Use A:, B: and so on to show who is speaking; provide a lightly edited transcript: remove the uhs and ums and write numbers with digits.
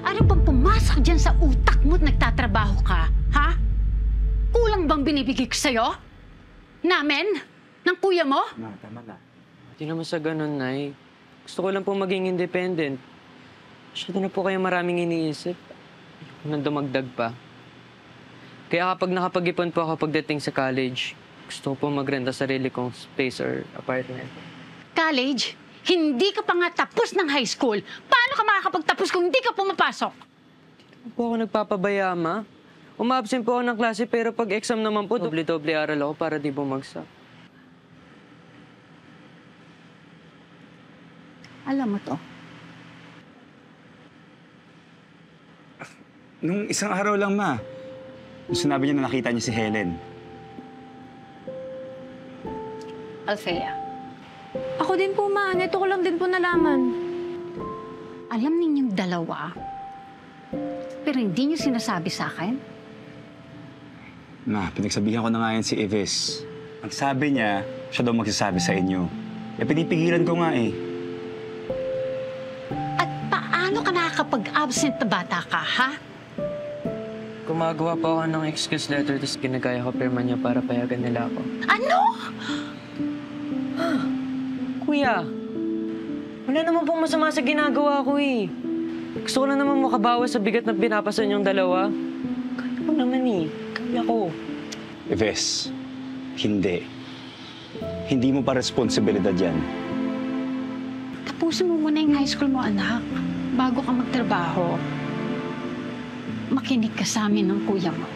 A: Ano bang pumasok dyan sa utak mo at nagtatrabaho ka, ha? Kulang bang binibigay ko sa'yo? Namin? Ng kuya mo?
B: Ma, tama na.
C: Hindi naman sa ganun, Nay. Gusto ko lang po maging independent. Masyado na po kayo maraming iniisip. Ayoko nang dumagdag pa. Kaya kapag nakapag-ipon po ako pagdating sa college, gusto ko po magrenta sarili kong space or apartment.
A: College? Hindi ka pa nga tapos ng high school. Paano ka makakapagtapos kung hindi ka pumapasok?
C: Hindi po ako nagpapabaya, Ma. Umabsent po ako ng klase pero pag exam naman po, doble-doble aral ako para di bumagsak.
A: Alam mo to.
B: Nung isang araw lang, Ma. Nung sinabi niya na nakita niya si Helen.
A: Althea,
D: Ako din po, Ma. Ito ko lang din po nalaman.
A: alam ninyong dalawa, pero hindi niyo sinasabi sa akin?
B: Ma, pinagsabihan ko na nga yan si Ives. Ang sabi niya, siya daw magsasabi sa inyo. Eh, pinipigilan ko nga eh.
A: At paano ka nakakapag-absent na bata ka, ha?
C: Gumagawa po ako ng excuse letter tapos ginagaya ko pirma niya para payagan nila ako.
A: Ano?
C: Kuya, wala naman pong masama sa ginagawa ko eh. Gusto ko lang naman makabawas sa bigat na pinapasan yung dalawa. Kaya ko naman eh. Kaya ko.
B: Ives, hindi. Hindi mo pa responsibilidad yan.
A: Tapusin mo muna yung high school mo, anak. Bago ka magtrabaho, makinig ka sa amin ng kuya mo.